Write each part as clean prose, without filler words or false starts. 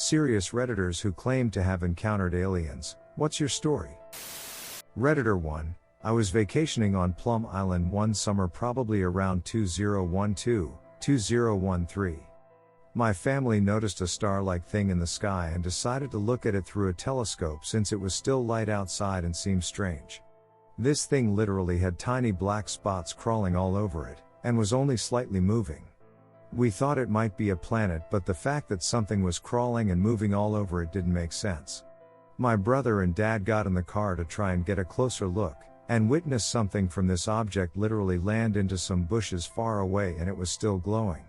Serious Redditors who claim to have encountered aliens, what's your story? Redditor 1, I was vacationing on Plum Island one summer, probably around 2012-2013. My family noticed a star-like thing in the sky and decided to look at it through a telescope since it was still light outside and seemed strange. This thing literally had tiny black spots crawling all over it, and was only slightly moving. We thought it might be a planet, but the fact that something was crawling and moving all over it didn't make sense. My brother and dad got in the car to try and get a closer look, and witnessed something from this object literally land into some bushes far away, and it was still glowing.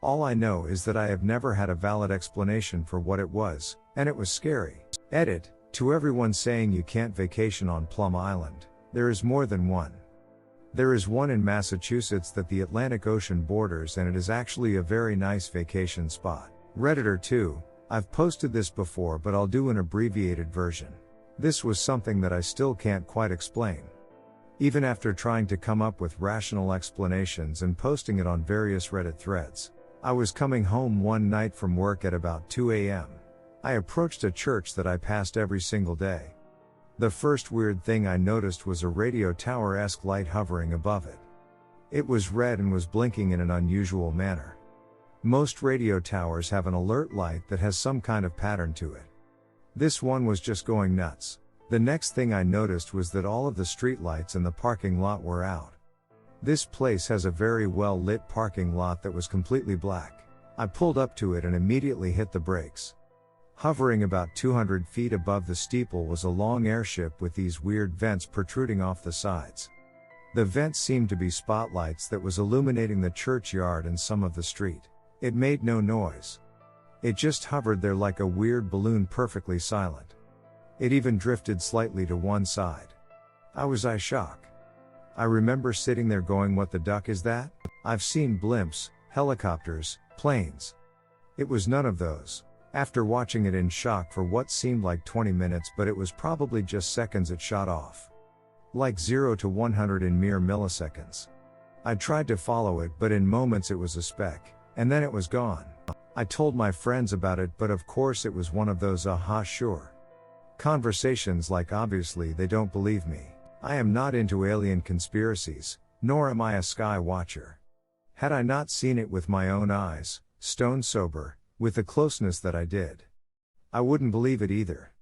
All I know is that I have never had a valid explanation for what it was, and it was scary. Edit, to everyone saying you can't vacation on Plum Island, there is more than one. There is one in Massachusetts that the Atlantic Ocean borders, and it is actually a very nice vacation spot. Redditor 2, I've posted this before, but I'll do an abbreviated version. This was something that I still can't quite explain. Even after trying to come up with rational explanations and posting it on various Reddit threads. I was coming home one night from work at about 2 a.m. I approached a church that I passed every single day. The first weird thing I noticed was a radio tower-esque light hovering above it. It was red and was blinking in an unusual manner. Most radio towers have an alert light that has some kind of pattern to it. This one was just going nuts. The next thing I noticed was that all of the street lights in the parking lot were out. This place has a very well lit parking lot that was completely black. I pulled up to it and immediately hit the brakes. Hovering about 200 feet above the steeple was a long airship with these weird vents protruding off the sides. The vents seemed to be spotlights that was illuminating the churchyard and some of the street. It made no noise. It just hovered there like a weird balloon, perfectly silent. It even drifted slightly to one side. I was shocked. I remember sitting there going, what the duck is that? I've seen blimps, helicopters, planes. It was none of those. After watching it in shock for what seemed like 20 minutes, but it was probably just seconds, it shot off. Like 0 to 100 in mere milliseconds. I tried to follow it, but in moments it was a speck, and then it was gone. I told my friends about it, but of course it was one of those sure conversations, like obviously they don't believe me. I am not into alien conspiracies, nor am I a sky watcher. Had I not seen it with my own eyes, stone sober, with the closeness that I did, I wouldn't believe it either.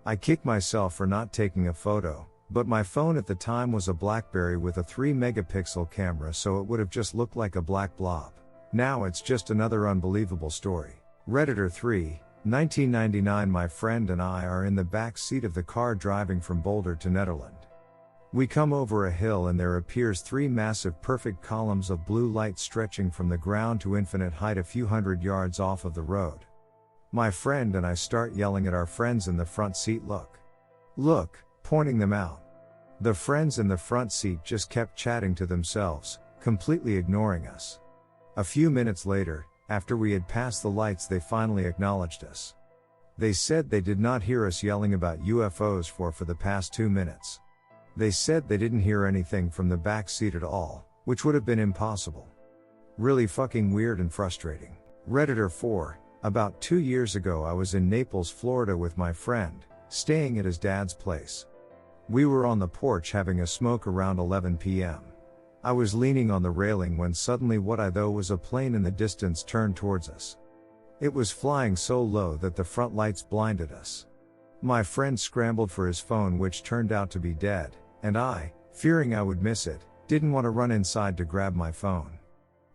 I kick myself for not taking a photo, but my phone at the time was a BlackBerry with a 3-megapixel camera, so it would have just looked like a black blob. Now it's just another unbelievable story. Redditor 3, 1999. My friend and I are in the back seat of the car driving from Boulder to Netherlands. We come over a hill and there appears 3 massive perfect columns of blue light stretching from the ground to infinite height a few hundred yards off of the road. My friend and I start yelling at our friends in the front seat, look! Look, pointing them out. The friends in the front seat just kept chatting to themselves, completely ignoring us. A few minutes later, after we had passed the lights, they finally acknowledged us. They said they did not hear us yelling about UFOs for the past 2 minutes. They said they didn't hear anything from the back seat at all, which would have been impossible. Really fucking weird and frustrating. Redditor 4, about 2 years ago I was in Naples, Florida with my friend, staying at his dad's place. We were on the porch having a smoke around 11 p.m. I was leaning on the railing when suddenly what I thought was a plane in the distance turned towards us. It was flying so low that the front lights blinded us. My friend scrambled for his phone, which turned out to be dead, and I, fearing I would miss it, didn't want to run inside to grab my phone.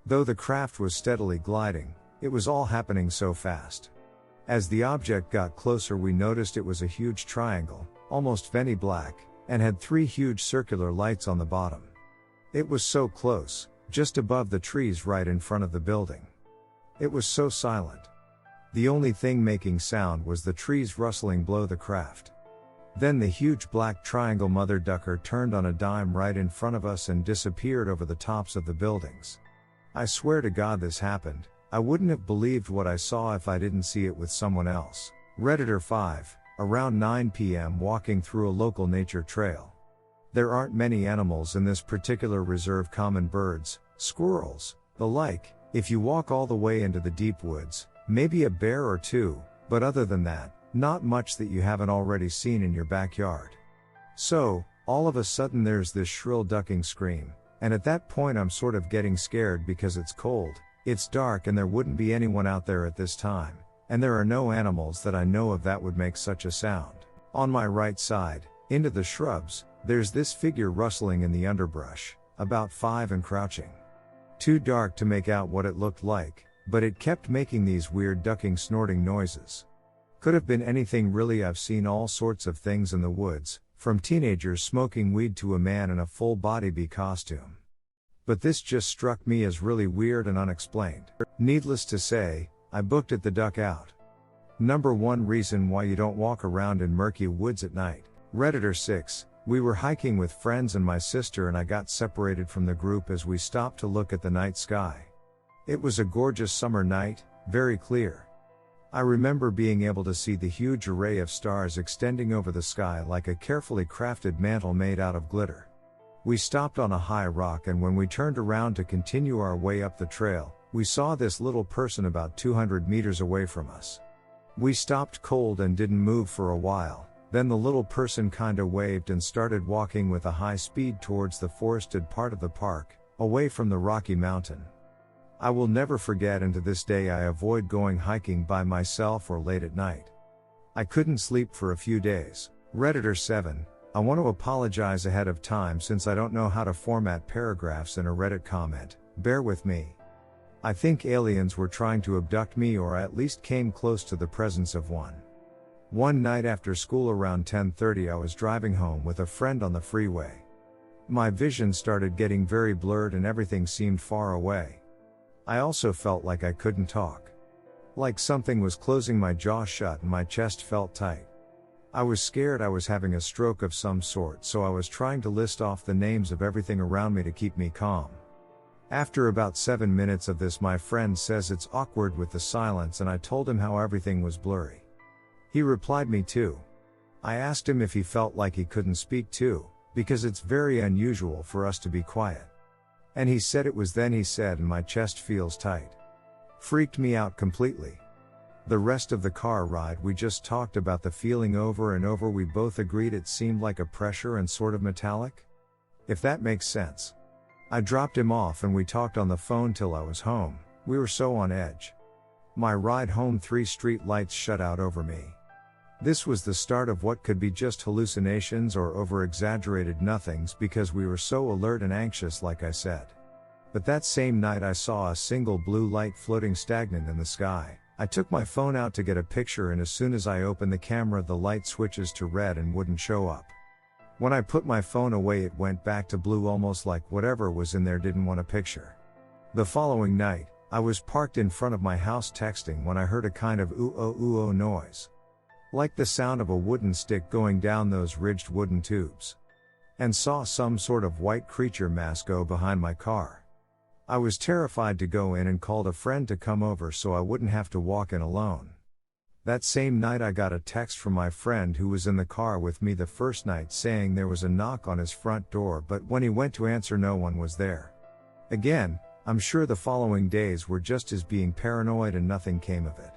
Though the craft was steadily gliding, it was all happening so fast. As the object got closer, we noticed it was a huge triangle, almost venti black, and had 3 huge circular lights on the bottom. It was so close, just above the trees right in front of the building. It was so silent. The only thing making sound was the trees rustling below the craft. Then the huge black triangle mother ducker turned on a dime right in front of us and disappeared over the tops of the buildings. I swear to God this happened. I wouldn't have believed what I saw if I didn't see it with someone else. Redditor 5, around 9 p.m. walking through a local nature trail. There aren't many animals in this particular reserve, common birds, squirrels, the like. If you walk all the way into the deep woods, maybe a bear or 2, But other than that, not much that you haven't already seen in your backyard. So, all of a sudden there's this shrill ducking scream, and at that point I'm sort of getting scared because it's cold, it's dark and there wouldn't be anyone out there at this time, and there are no animals that I know of that would make such a sound. On my right side, into the shrubs, there's this figure rustling in the underbrush, about 5 and crouching. Too dark to make out what it looked like, but it kept making these weird ducking snorting noises. Could have been anything really. I've seen all sorts of things in the woods, from teenagers smoking weed to a man in a full body bee costume. But this just struck me as really weird and unexplained. Needless to say, I booked it the duck out. Number 1 reason why you don't walk around in murky woods at night. Redditor 6, we were hiking with friends and my sister and I got separated from the group as we stopped to look at the night sky. It was a gorgeous summer night, very clear. I remember being able to see the huge array of stars extending over the sky like a carefully crafted mantle made out of glitter. We stopped on a high rock and when we turned around to continue our way up the trail, we saw this little person about 200 meters away from us. We stopped cold and didn't move for a while, then the little person kinda waved and started walking with a high speed towards the forested part of the park, away from the Rocky Mountain. I will never forget, and to this day I avoid going hiking by myself or late at night. I couldn't sleep for a few days. Redditor 7, I want to apologize ahead of time since I don't know how to format paragraphs in a Reddit comment, bear with me. I think aliens were trying to abduct me, or I at least came close to the presence of one. One night after school around 10:30 I was driving home with a friend on the freeway. My vision started getting very blurred and everything seemed far away. I also felt like I couldn't talk. Like something was closing my jaw shut and my chest felt tight. I was scared I was having a stroke of some sort, so I was trying to list off the names of everything around me to keep me calm. After about 7 minutes of this, my friend says it's awkward with the silence and I told him how everything was blurry. He replied me too. I asked him if he felt like he couldn't speak too, because it's very unusual for us to be quiet. And he said it was. Then he said, and my chest feels tight. Freaked me out completely. The rest of the car ride we just talked about the feeling over and over. We both agreed it seemed like a pressure and sort of metallic. If that makes sense. I dropped him off and we talked on the phone till I was home. We were so on edge. My ride home, 3 street lights shut out over me. This was the start of what could be just hallucinations or over-exaggerated nothings because we were so alert and anxious, like I said. But that same night I saw a single blue light floating stagnant in the sky. I took my phone out to get a picture and as soon as I opened the camera the light switches to red and wouldn't show up. When I put my phone away it went back to blue, almost like whatever was in there didn't want a picture. The following night, I was parked in front of my house texting when I heard a kind of ooh-oh noise. Like the sound of a wooden stick going down those ridged wooden tubes. And saw some sort of white creature mass go behind my car. I was terrified to go in and called a friend to come over so I wouldn't have to walk in alone. That same night I got a text from my friend who was in the car with me the first night saying there was a knock on his front door, but when he went to answer no one was there. Again, I'm sure the following days were just as being paranoid and nothing came of it.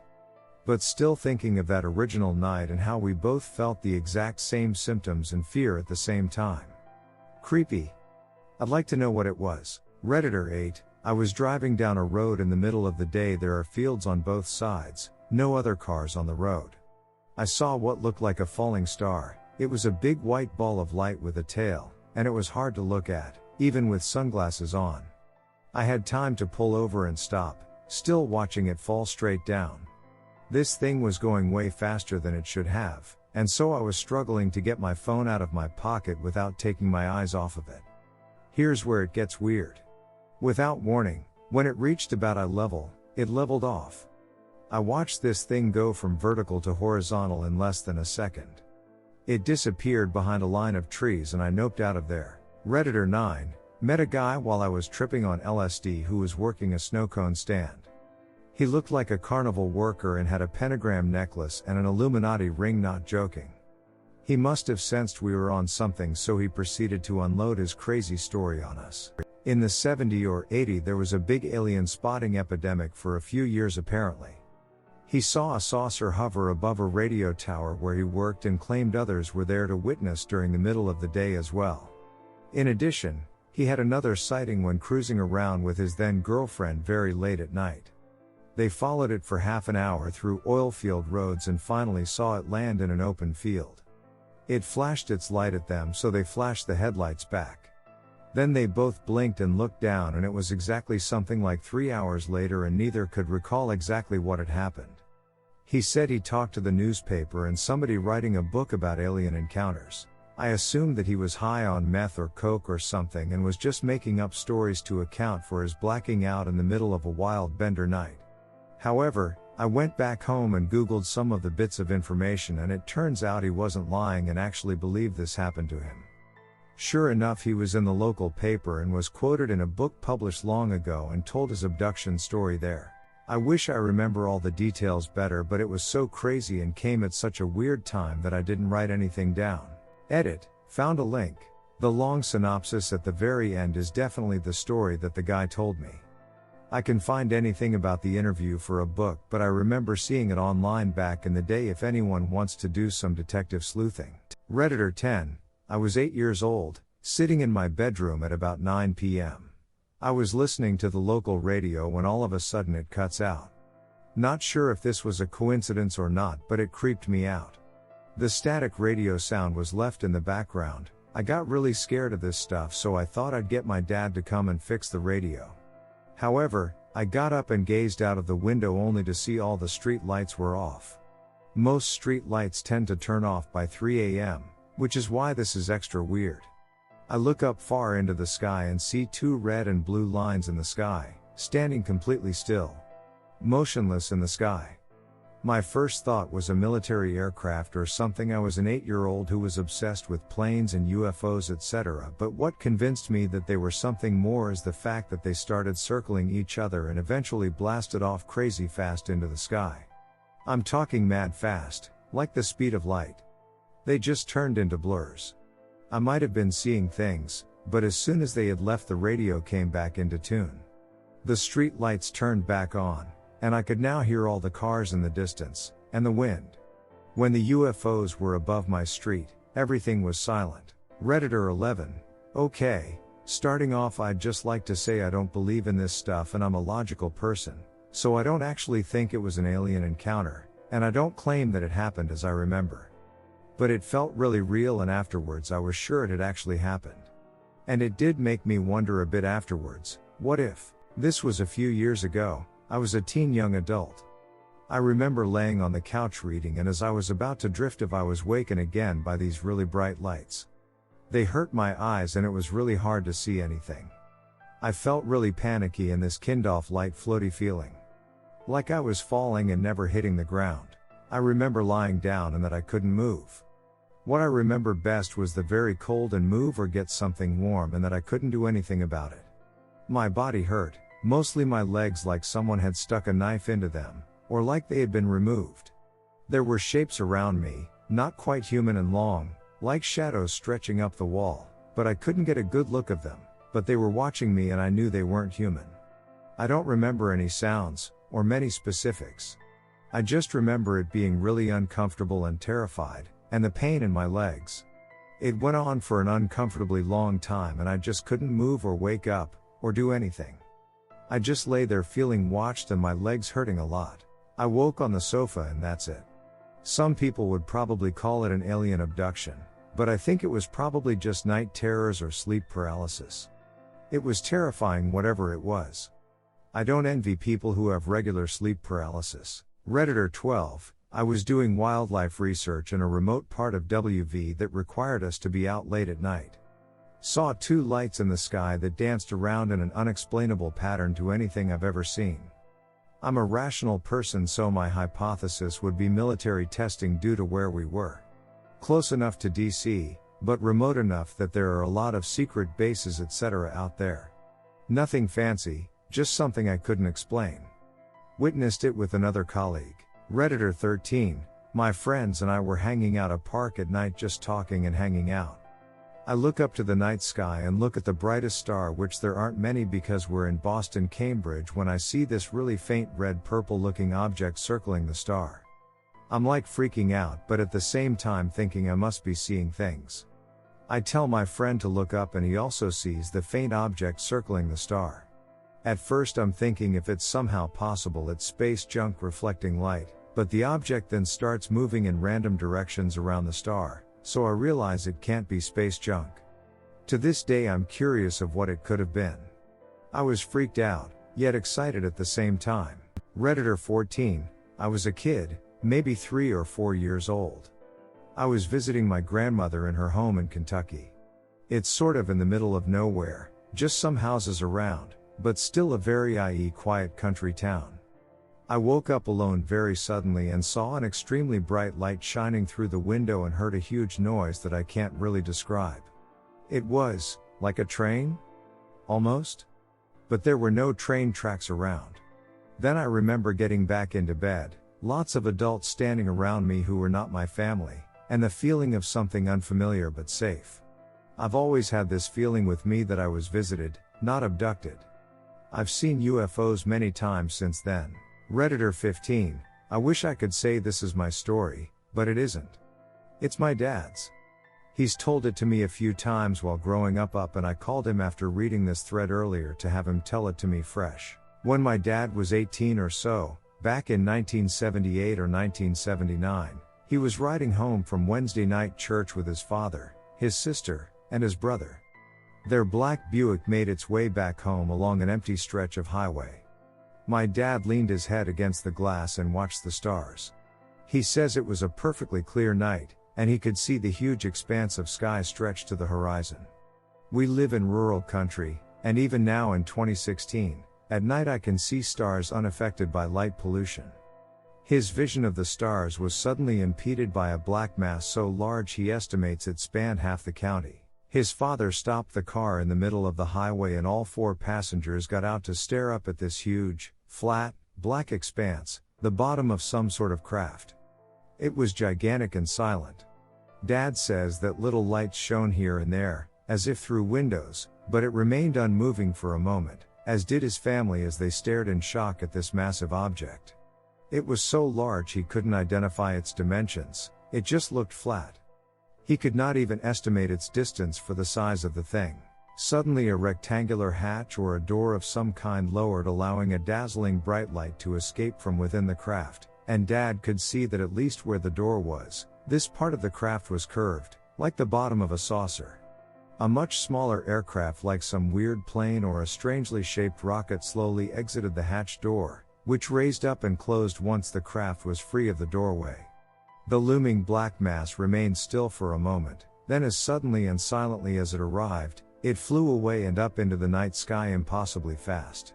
But still thinking of that original night and how we both felt the exact same symptoms and fear at the same time. Creepy. I'd like to know what it was. Redditor 8, I was driving down a road in the middle of the day. There are fields on both sides, no other cars on the road. I saw what looked like a falling star. It was a big white ball of light with a tail, and it was hard to look at, even with sunglasses on. I had time to pull over and stop, still watching it fall straight down. This thing was going way faster than it should have, and so I was struggling to get my phone out of my pocket without taking my eyes off of it. Here's where it gets weird. Without warning, when it reached about eye level, it leveled off. I watched this thing go from vertical to horizontal in less than a second. It disappeared behind a line of trees and I noped out of there. Redditor 9, met a guy while I was tripping on LSD who was working a snow cone stand. He looked like a carnival worker and had a pentagram necklace and an Illuminati ring, not joking. He must have sensed we were on something, so he proceeded to unload his crazy story on us. In the 70s or 80s there was a big alien spotting epidemic for a few years apparently. He saw a saucer hover above a radio tower where he worked and claimed others were there to witness during the middle of the day as well. In addition, he had another sighting when cruising around with his then girlfriend very late at night. They followed it for half an hour through oilfield roads and finally saw it land in an open field. It flashed its light at them, so they flashed the headlights back. Then they both blinked and looked down, and it was exactly something like 3 hours later, and neither could recall exactly what had happened. He said he talked to the newspaper and somebody writing a book about alien encounters. I assumed that he was high on meth or coke or something and was just making up stories to account for his blacking out in the middle of a wild bender night. However, I went back home and Googled some of the bits of information, and it turns out he wasn't lying and actually believed this happened to him. Sure enough, he was in the local paper and was quoted in a book published long ago and told his abduction story there. I wish I remember all the details better, but it was so crazy and came at such a weird time that I didn't write anything down. Edit. Found a link. The long synopsis at the very end is definitely the story that the guy told me. I can find anything about the interview for a book, but I remember seeing it online back in the day if anyone wants to do some detective sleuthing. Redditor 10. I was 8 years old, sitting in my bedroom at about 9 p.m. I was listening to the local radio when all of a sudden it cuts out. Not sure if this was a coincidence or not, but it creeped me out. The static radio sound was left in the background. I got really scared of this stuff, so I thought I'd get my dad to come and fix the radio. However, I got up and gazed out of the window only to see all the street lights were off. Most street lights tend to turn off by 3 a.m., which is why this is extra weird. I look up far into the sky and see 2 red and blue lines in the sky, standing completely still. Motionless in the sky. My first thought was a military aircraft or something. I was an 8-year-old who was obsessed with planes and UFOs, etc., but what convinced me that they were something more is the fact that they started circling each other and eventually blasted off crazy fast into the sky. I'm talking mad fast, like the speed of light. They just turned into blurs. I might have been seeing things, but as soon as they had left, the radio came back into tune. The street lights turned back on, and I could now hear all the cars in the distance, and the wind. When the UFOs were above my street, everything was silent. Redditor 11. Okay, starting off, I'd just like to say I don't believe in this stuff and I'm a logical person, so I don't actually think it was an alien encounter, and I don't claim that it happened as I remember. But it felt really real, and afterwards I was sure it had actually happened. And it did make me wonder a bit afterwards, what if? This was a few years ago. I was a teen young adult. I remember laying on the couch reading, and as I was about to drift off, I was wakened again by these really bright lights. They hurt my eyes and it was really hard to see anything. I felt really panicky and this kind-of light floaty feeling. Like I was falling and never hitting the ground. I remember lying down and that I couldn't move. What I remember best was the very cold and move or get something warm, and that I couldn't do anything about it. My body hurt. Mostly my legs, like someone had stuck a knife into them, or like they had been removed. There were shapes around me, not quite human and long, like shadows stretching up the wall, but I couldn't get a good look of them, but they were watching me and I knew they weren't human. I don't remember any sounds, or many specifics. I just remember it being really uncomfortable and terrified, and the pain in my legs. It went on for an uncomfortably long time and I just couldn't move or wake up, or do anything. I just lay there feeling watched and my legs hurting a lot. I woke on the sofa and that's it. Some people would probably call it an alien abduction, but I think it was probably just night terrors or sleep paralysis. It was terrifying, whatever it was. I don't envy people who have regular sleep paralysis. Redditor 12. I was doing wildlife research in a remote part of WV that required us to be out late at night. Saw 2 lights in the sky that danced around in an unexplainable pattern to anything I've ever seen. I'm a rational person, so my hypothesis would be military testing due to where we were. Close enough to DC, but remote enough that there are a lot of secret bases, etc. out there. Nothing fancy, just something I couldn't explain. Witnessed it with another colleague. Redditor 13. My friends and I were hanging out at a park at night, just talking and hanging out. I look up to the night sky and look at the brightest star, which there aren't many because we're in Boston, Cambridge, when I see this really faint red-purple looking object circling the star. I'm like freaking out, but at the same time thinking I must be seeing things. I tell my friend to look up and he also sees the faint object circling the star. At first I'm thinking if it's somehow possible it's space junk reflecting light, but the object then starts moving in random directions around the star, so I realize it can't be space junk. To this day I'm curious of what it could have been. I was freaked out, yet excited at the same time. Redditor 14, I was a kid, maybe 3 or 4 years old. I was visiting my grandmother in her home in Kentucky. It's sort of in the middle of nowhere, just some houses around, but still a very quiet country town. I woke up alone very suddenly and saw an extremely bright light shining through the window and heard a huge noise that I can't really describe. It was, like a train? Almost? But there were no train tracks around. Then I remember getting back into bed, lots of adults standing around me who were not my family, and the feeling of something unfamiliar but safe. I've always had this feeling with me that I was visited, not abducted. I've seen UFOs many times since then. Redditor 15, I wish I could say this is my story, but it isn't. It's my dad's. He's told it to me a few times while growing up and I called him after reading this thread earlier to have him tell it to me fresh. When my dad was 18 or so, back in 1978 or 1979, he was riding home from Wednesday night church with his father, his sister, and his brother. Their black Buick made its way back home along an empty stretch of highway. My dad leaned his head against the glass and watched the stars. He says it was a perfectly clear night, and he could see the huge expanse of sky stretch to the horizon. We live in rural country, and even now in 2016, at night I can see stars unaffected by light pollution. His vision of the stars was suddenly impeded by a black mass so large he estimates it spanned half the county. His father stopped the car in the middle of the highway and all 4 passengers got out to stare up at this huge, flat, black expanse, the bottom of some sort of craft. It was gigantic and silent. Dad says that little lights shone here and there, as if through windows, but it remained unmoving for a moment, as did his family as they stared in shock at this massive object. It was so large he couldn't identify its dimensions, it just looked flat. He could not even estimate its distance for the size of the thing. Suddenly a rectangular hatch or a door of some kind lowered, allowing a dazzling bright light to escape from within the craft, and Dad could see that at least where the door was, this part of the craft was curved, like the bottom of a saucer. A much smaller aircraft like some weird plane or a strangely shaped rocket slowly exited the hatch door, which raised up and closed once the craft was free of the doorway. The looming black mass remained still for a moment, then as suddenly and silently as it arrived, it flew away and up into the night sky impossibly fast.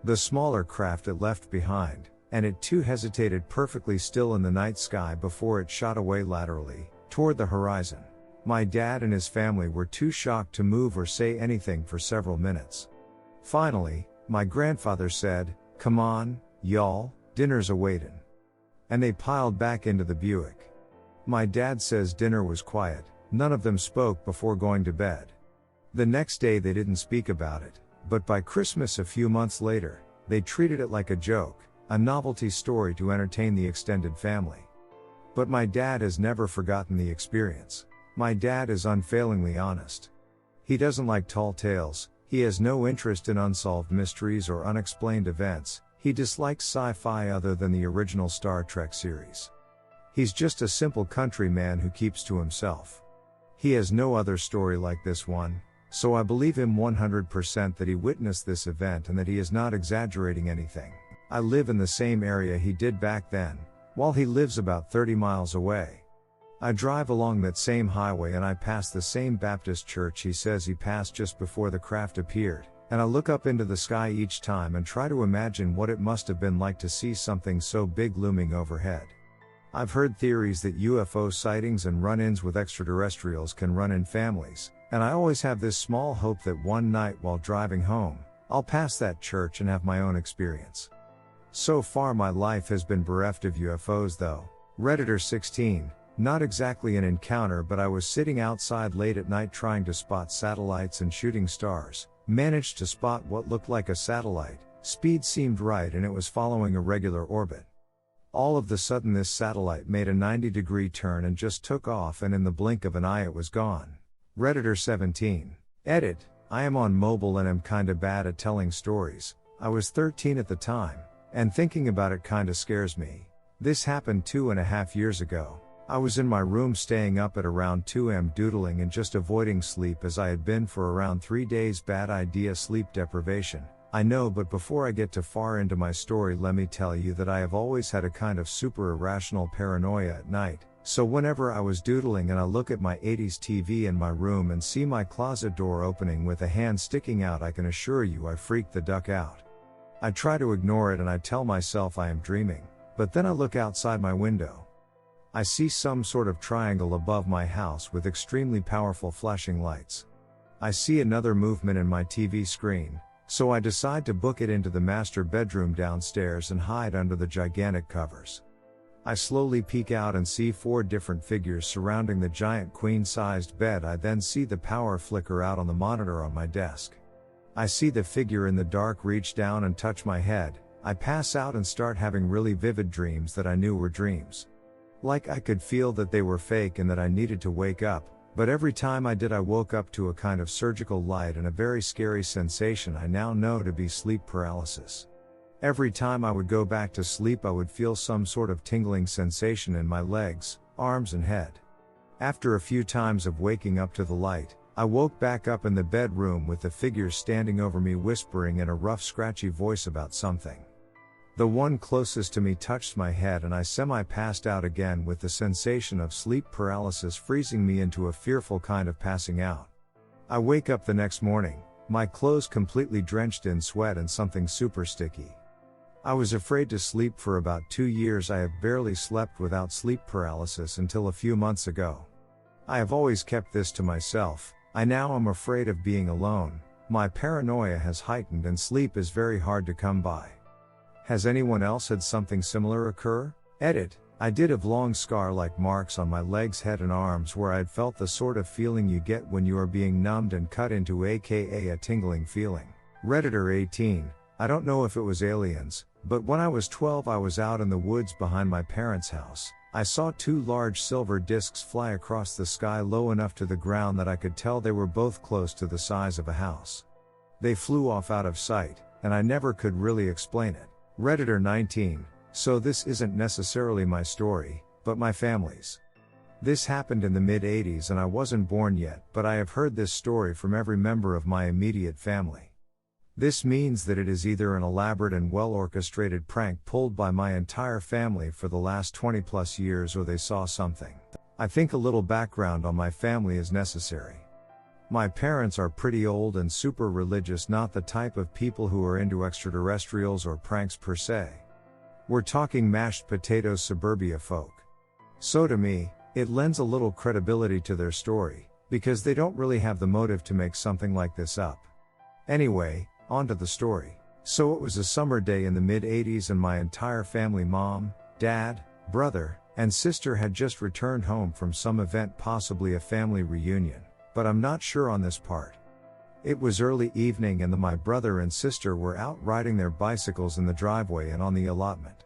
The smaller craft it left behind, and it too hesitated perfectly still in the night sky before it shot away laterally, toward the horizon. My dad and his family were too shocked to move or say anything for several minutes. Finally, my grandfather said, "Come on, y'all, dinner's awaitin'." And they piled back into the Buick. My dad says dinner was quiet, none of them spoke before going to bed. The next day they didn't speak about it, but by Christmas a few months later, they treated it like a joke, a novelty story to entertain the extended family. But my dad has never forgotten the experience. My dad is unfailingly honest. He doesn't like tall tales, he has no interest in unsolved mysteries or unexplained events, he dislikes sci-fi other than the original Star Trek series. He's just a simple country man who keeps to himself. He has no other story like this one, so I believe him 100% that he witnessed this event and that he is not exaggerating anything. I live in the same area he did back then, while he lives about 30 miles away. I drive along that same highway and I pass the same Baptist church he says he passed just before the craft appeared, and I look up into the sky each time and try to imagine what it must have been like to see something so big looming overhead. I've heard theories that UFO sightings and run-ins with extraterrestrials can run in families, and I always have this small hope that one night while driving home, I'll pass that church and have my own experience. So far my life has been bereft of UFOs though. Redditor 16, Not exactly an encounter, but I was sitting outside late at night trying to spot satellites and shooting stars. Managed to spot what looked like a satellite, speed seemed right and it was following a regular orbit. All of the sudden this satellite made a 90-degree turn and just took off, and in the blink of an eye it was gone. Redditor 17. Edit. I am on mobile and am kinda bad at telling stories. I was 13 at the time, and thinking about it kinda scares me. This happened 2.5 years ago. I was in my room staying up at around 2 am doodling and just avoiding sleep as I had been for around 3 days. Bad idea, sleep deprivation. I know, but before I get too far into my story, let me tell you that I have always had a kind of super irrational paranoia at night. So whenever I was doodling and I look at my 80s TV in my room and see my closet door opening with a hand sticking out, I can assure you I freak the duck out. I try to ignore it and I tell myself I am dreaming, but then I look outside my window. I see some sort of triangle above my house with extremely powerful flashing lights. I see another movement in my TV screen, so I decide to book it into the master bedroom downstairs and hide under the gigantic covers. I slowly peek out and see 4 different figures surrounding the giant queen-sized bed. I then see the power flicker out on the monitor on my desk. I see the figure in the dark reach down and touch my head. I pass out and start having really vivid dreams that I knew were dreams. Like I could feel that they were fake and that I needed to wake up, but every time I did I woke up to a kind of surgical light and a very scary sensation I now know to be sleep paralysis. Every time I would go back to sleep I would feel some sort of tingling sensation in my legs, arms and head. After a few times of waking up to the light, I woke back up in the bedroom with the figures standing over me whispering in a rough scratchy voice about something. The one closest to me touched my head and I semi-passed out again with the sensation of sleep paralysis freezing me into a fearful kind of passing out. I wake up the next morning, my clothes completely drenched in sweat and something super sticky. I was afraid to sleep for about 2 years. I have barely slept without sleep paralysis until a few months ago. I have always kept this to myself. I now am afraid of being alone. My paranoia has heightened and sleep is very hard to come by. Has anyone else had something similar occur? Edit. I did have long scar-like marks on my legs, head and arms where I'd felt the sort of feeling you get when you are being numbed and cut into, aka a tingling feeling. Redditor 18. I don't know if it was aliens, but when I was 12 I was out in the woods behind my parents' house. I saw 2 large silver discs fly across the sky low enough to the ground that I could tell they were both close to the size of a house. They flew off out of sight, and I never could really explain it. Redditor 19. So this isn't necessarily my story, but my family's. This happened in the mid-80s and I wasn't born yet, but I have heard this story from every member of my immediate family. This means that it is either an elaborate and well-orchestrated prank pulled by my entire family for the last 20+ years, or they saw something. I think a little background on my family is necessary. My parents are pretty old and super religious, not the type of people who are into extraterrestrials or pranks per se. We're talking mashed potatoes suburbia folk. So to me, it lends a little credibility to their story, because they don't really have the motive to make something like this up. Anyway, on to the story. So it was a summer day in the mid-80s and my entire family, mom, dad, brother, and sister had just returned home from some event, possibly a family reunion, but I'm not sure on this part. It was early evening and my brother and sister were out riding their bicycles in the driveway and on the allotment.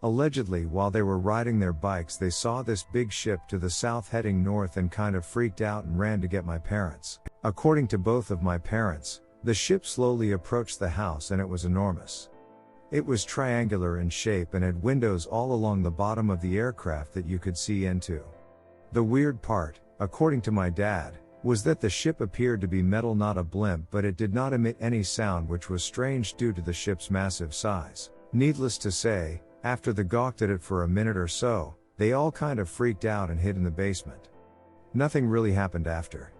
Allegedly, while they were riding their bikes, they saw this big ship to the south heading north and kind of freaked out and ran to get my parents. According to both of my parents, the ship slowly approached the house and it was enormous. It was triangular in shape and had windows all along the bottom of the aircraft that you could see into. The weird part, according to my dad, was that the ship appeared to be metal, not a blimp, but it did not emit any sound, which was strange due to the ship's massive size. Needless to say, after they gawked at it for a minute or so, they all kind of freaked out and hid in the basement. Nothing really happened after.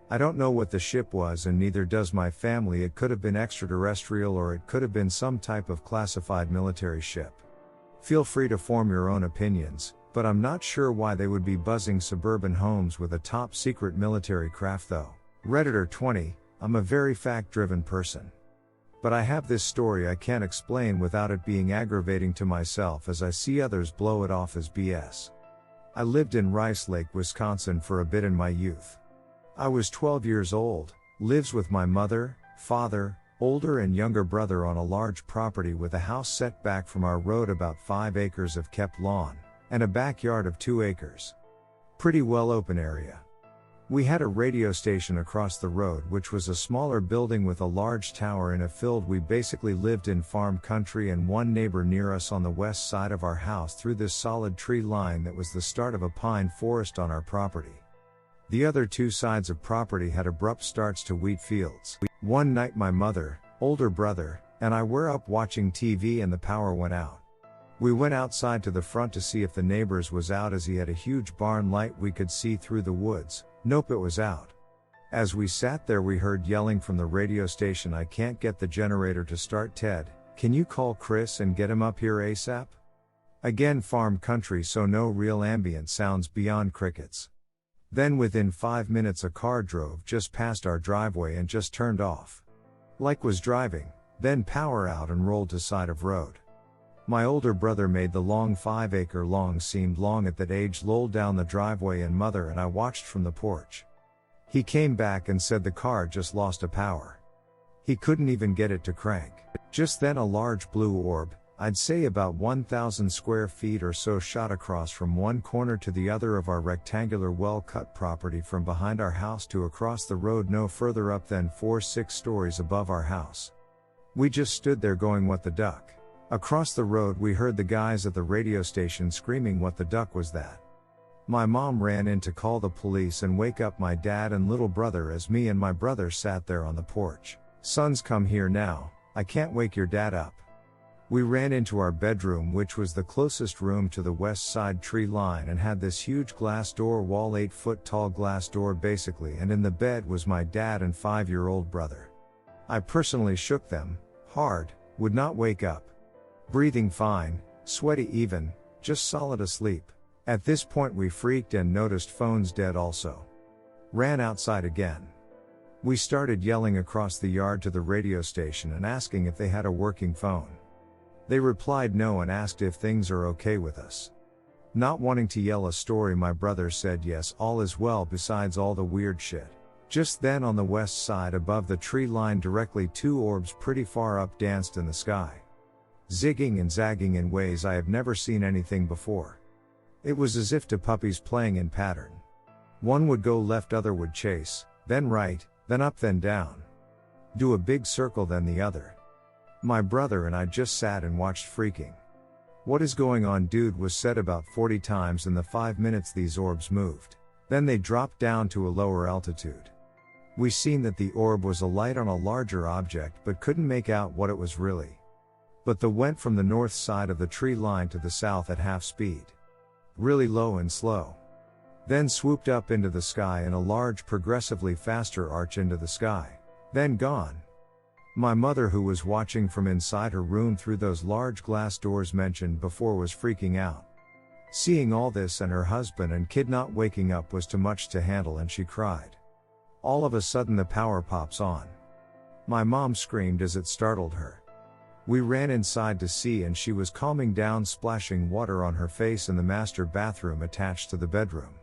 I don't know what the ship was and neither does my family. It could have been extraterrestrial or it could have been some type of classified military ship. Feel free to form your own opinions, but I'm not sure why they would be buzzing suburban homes with a top secret military craft though. Redditor 20. I'm a very fact-driven person. But I have this story I can't explain without it being aggravating to myself as I see others blow it off as BS. I lived in Rice Lake, Wisconsin for a bit in my youth. I was 12 years old, lives with my mother, father, older and younger brother on a large property with a house set back from our road about 5 acres of kept lawn, and a backyard of 2 acres. Pretty well open area. We had a radio station across the road, which was a smaller building with a large tower in a field. We basically lived in farm country, and one neighbor near us on the west side of our house through this solid tree line that was the start of a pine forest on our property. The other 2 sides of property had abrupt starts to wheat fields. One night my mother, older brother, and I were up watching TV and the power went out. We went outside to the front to see if the neighbor's was out, as he had a huge barn light we could see through the woods. Nope, it was out. As we sat there, we heard yelling from the radio station, "I can't get the generator to start, Ted. Can you call Chris and get him up here ASAP?" Again, farm country, so no real ambient sounds beyond crickets. Then within 5 minutes a car drove just past our driveway and just turned off. Like was driving, then power out and rolled to side of road. My older brother made the long 5-acre long seemed long at that age lolled down the driveway, and mother and I watched from the porch. He came back and said the car just lost a power. He couldn't even get it to crank. Just then a large blue orb, I'd say about 1,000 square feet or so, shot across from one corner to the other of our rectangular well-cut property from behind our house to across the road no further up than 4-6 stories above our house. We just stood there going, "What the duck?" Across the road we heard the guys at the radio station screaming, "What the duck was that?" My mom ran in to call the police and wake up my dad and little brother as me and my brother sat there on the porch. "Sons, come here now, I can't wake your dad up." We ran into our bedroom, which was the closest room to the west side tree line and had this huge glass door wall, 8-foot tall glass door basically, and in the bed was my dad and 5-year-old brother. I personally shook them, hard, would not wake up. Breathing fine, sweaty even, just solid asleep. At this point we freaked and noticed phones dead also. Ran outside again. We started yelling across the yard to the radio station and asking if they had a working phone. They replied no and asked if things are okay with us. Not wanting to yell a story, my brother said yes, all is well besides all the weird shit. Just then on the west side above the tree line directly, 2 orbs pretty far up danced in the sky, zigging and zagging in ways I have never seen anything before. It was as if 2 puppies playing in pattern. One would go left, other would chase, then right, then up, then down. Do a big circle, then the other. My brother and I just sat and watched, freaking. "What is going on, dude?" was said about 40 times in the 5 minutes these orbs moved. Then they dropped down to a lower altitude. We seen that the orb was a light on a larger object but couldn't make out what it was really. But the went from the north side of the tree line to the south at half speed. Really low and slow. Then swooped up into the sky in a large progressively faster arch into the sky. Then gone. My mother, who was watching from inside her room through those large glass doors mentioned before, was freaking out. Seeing all this and her husband and kid not waking up was too much to handle, and she cried. All of a sudden the power pops on. My mom screamed as it startled her. We ran inside to see, and she was calming down, splashing water on her face in the master bathroom attached to the bedroom.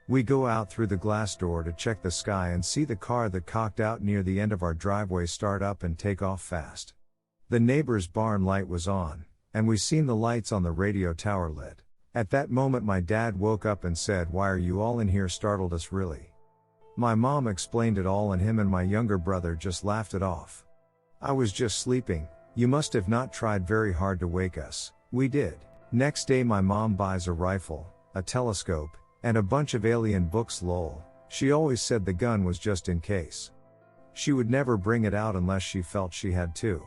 We go out through the glass door to check the sky and see the car that cocked out near the end of our driveway start up and take off fast. The neighbor's barn light was on, and we seen the lights on the radio tower lit. At that moment my dad woke up and said, "Why are you all in here?" Startled us really. My mom explained it all, and him and my younger brother just laughed it off. "I was just sleeping. You must have not tried very hard to wake us." We did. Next day my mom buys a rifle, a telescope, and a bunch of alien books. Lol. She always said the gun was just in case. She would never bring it out unless she felt she had to.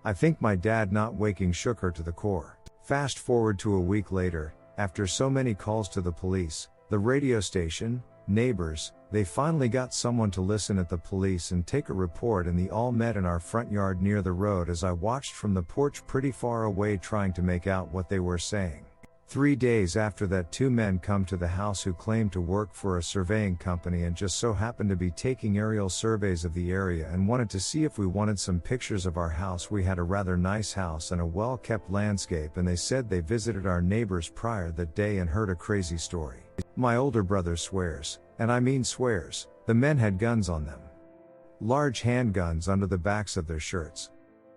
I think my dad not waking shook her to the core. Fast forward to a week later, after so many calls to the police, the radio station, neighbors, they finally got someone to listen at the police and take a report, and they all met in our front yard near the road as I watched from the porch pretty far away trying to make out what they were saying. 3 days after that, 2 men come to the house who claim to work for a surveying company and just so happened to be taking aerial surveys of the area and wanted to see if we wanted some pictures of our house. We had a rather nice house and a well-kept landscape, and they said they visited our neighbors prior that day and heard a crazy story. My older brother swears, and I mean swears, the men had guns on them. Large handguns under the backs of their shirts.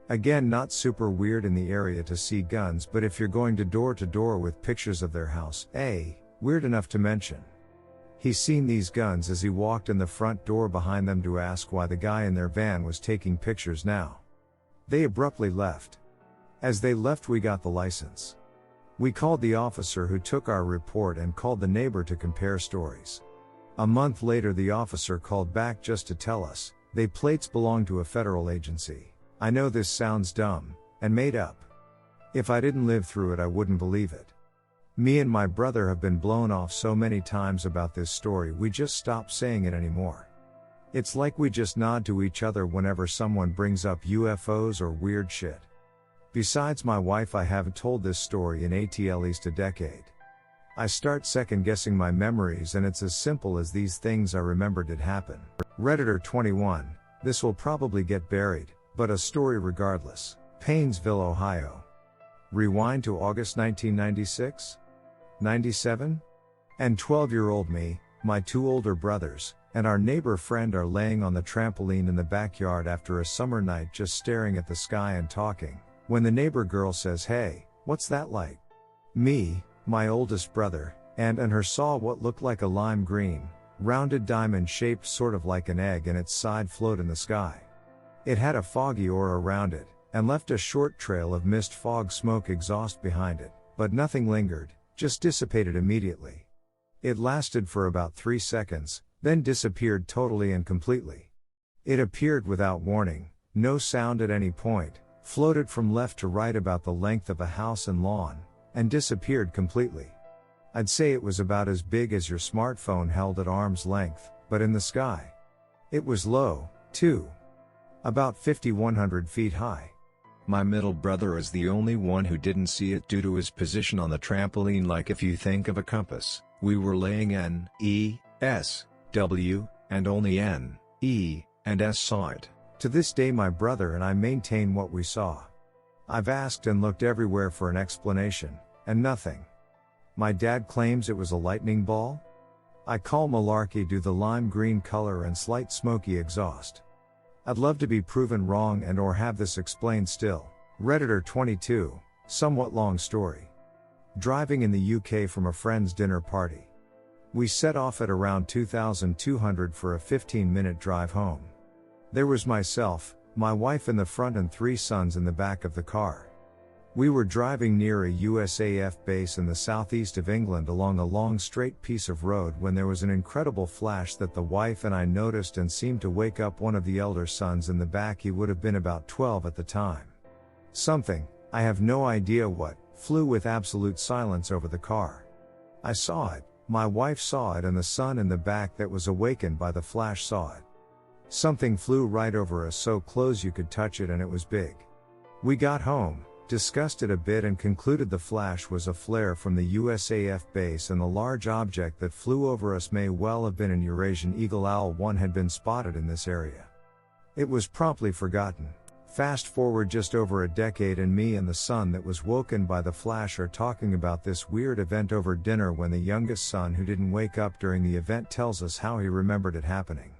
Again, not super weird in the area to see guns, but if you're going to door with pictures of their house, weird enough to mention. He's seen these guns as he walked in the front door behind them to ask why the guy in their van was taking pictures now. They abruptly left. As they left, we got the license. We called the officer who took our report and called the neighbor to compare stories. A month later, the officer called back just to tell us, they plates belong to a federal agency. I know this sounds dumb and made up. If I didn't live through it, I wouldn't believe it. Me and my brother have been blown off so many times about this story, we just stopped saying it anymore. It's like we just nod to each other whenever someone brings up UFOs or weird shit. Besides my wife, I haven't told this story in at least a decade. I start second guessing my memories, and it's as simple as these things I remember did happen. Redditor 21, this will probably get buried, but a story regardless. Paynesville, Ohio. Rewind to August 1996? 97? And 12-year-old me, my 2 older brothers, and our neighbor friend are laying on the trampoline in the backyard after a summer night, just staring at the sky and talking, when the neighbor girl says, "Hey, what's that light?" Me, my oldest brother, and her saw what looked like a lime green, rounded diamond shaped sort of like an egg, and its side float in the sky. It had a foggy aura around it, and left a short trail of mist, fog, smoke, exhaust behind it, but nothing lingered, just dissipated immediately. It lasted for about 3 seconds, then disappeared totally and completely. It appeared without warning, no sound at any point, floated from left to right about the length of a house and lawn, and disappeared completely. I'd say it was about as big as your smartphone held at arm's length, but in the sky. It was low, too. About 5,100 feet high. My middle brother is the only one who didn't see it due to his position on the trampoline. Like if you think of a compass, we were laying N, E, S, W, and only N, E, and S saw it. To this day my brother and I maintain what we saw. I've asked and looked everywhere for an explanation, and nothing. My dad claims it was a lightning ball? I call malarkey due to the lime green color and slight smoky exhaust. I'd love to be proven wrong and or have this explained still. Redditor 22, somewhat long story. Driving in the UK from a friend's dinner party. We set off at around 2,200 for a 15-minute drive home. There was myself, my wife in the front and 3 sons in the back of the car. We were driving near a USAF base in the southeast of England along a long straight piece of road when there was an incredible flash that the wife and I noticed and seemed to wake up one of the elder sons in the back. He would have been about 12 at the time. Something, I have no idea what, flew with absolute silence over the car. I saw it, my wife saw it, and the son in the back that was awakened by the flash saw it. Something flew right over us so close you could touch it, and it was big. We got home, discussed it a bit, and concluded the flash was a flare from the USAF base, and the large object that flew over us may well have been an Eurasian eagle owl. One had been spotted in this area. It was promptly forgotten. Fast forward just over a decade, and me and the son that was woken by the flash are talking about this weird event over dinner when the youngest son, who didn't wake up during the event, tells us how he remembered it happening.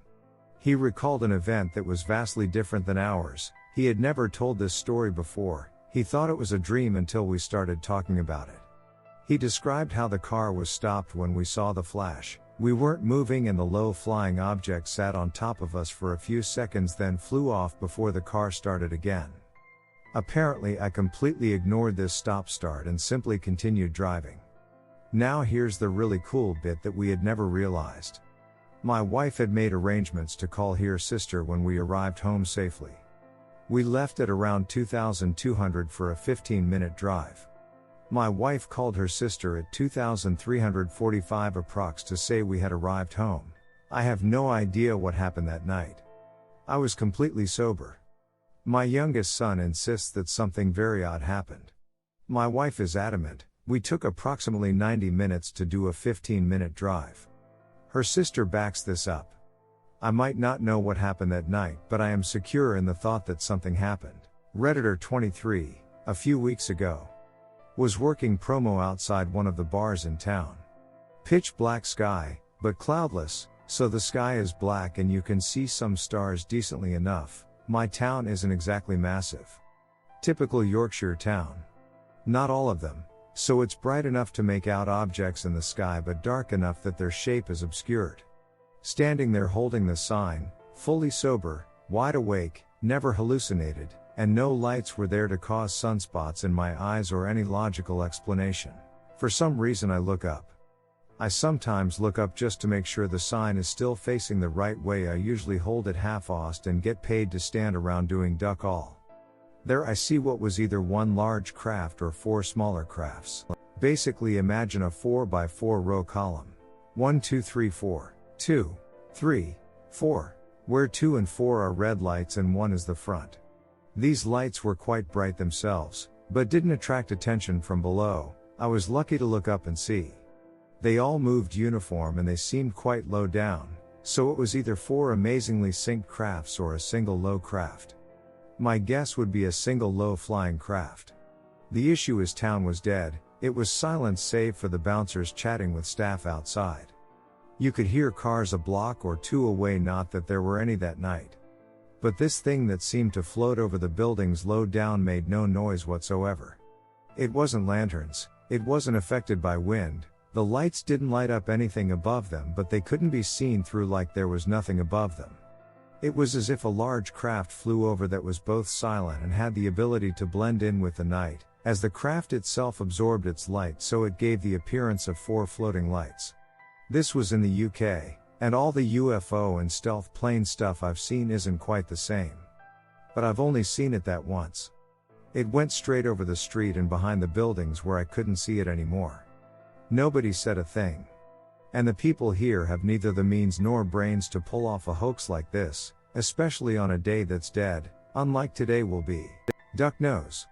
He recalled an event that was vastly different than ours. He had never told this story before. He thought it was a dream until we started talking about it. He described how the car was stopped when we saw the flash. We weren't moving and the low-flying object sat on top of us for a few seconds, then flew off before the car started again. Apparently I completely ignored this stop-start and simply continued driving. Now here's the really cool bit that we had never realized. My wife had made arrangements to call her sister when we arrived home safely. We left at around 2,200 for a 15-minute drive. My wife called her sister at 2,345 approx to say we had arrived home. I have no idea what happened that night. I was completely sober. My youngest son insists that something very odd happened. My wife is adamant, We took approximately 90 minutes to do a 15-minute drive. Her sister backs this up. I might not know what happened that night, but I am secure in the thought that something happened. Redditor 23, a few weeks ago, was working promo outside one of the bars in town. Pitch black sky, but cloudless, so the sky is black and you can see some stars decently enough. My town isn't exactly massive. Typical Yorkshire town. Not all of them, so it's bright enough to make out objects in the sky but dark enough that their shape is obscured. Standing there holding the sign, fully sober, wide awake, never hallucinated, and no lights were there to cause sunspots in my eyes or any logical explanation. For some reason I look up. I sometimes look up just to make sure the sign is still facing the right way. I usually hold it half-assed and get paid to stand around doing duck all. There I see what was either one large craft or four smaller crafts. Basically imagine a 4x4 row column. 1 2 3 4. 2, 3, 4, where 2 and 4 are red lights and 1 is the front. These lights were quite bright themselves, but didn't attract attention from below. I was lucky to look up and see. They all moved uniform and they seemed quite low down, so it was either 4 amazingly synced crafts or a single low craft. My guess would be a single low flying craft. The issue is town was dead, it was silent save for the bouncers chatting with staff outside. You could hear cars a block or two away, not that there were any that night. But this thing that seemed to float over the buildings low down made no noise whatsoever. It wasn't lanterns, it wasn't affected by wind, the lights didn't light up anything above them, but they couldn't be seen through like there was nothing above them. It was as if a large craft flew over that was both silent and had the ability to blend in with the night, as the craft itself absorbed its light, so it gave the appearance of 4 floating lights. This was in the UK, and all the UFO and stealth plane stuff I've seen isn't quite the same. But I've only seen it that once. It went straight over the street and behind the buildings where I couldn't see it anymore. Nobody said a thing. And the people here have neither the means nor brains to pull off a hoax like this, especially on a day that's dead, unlike today will be. Duck knows.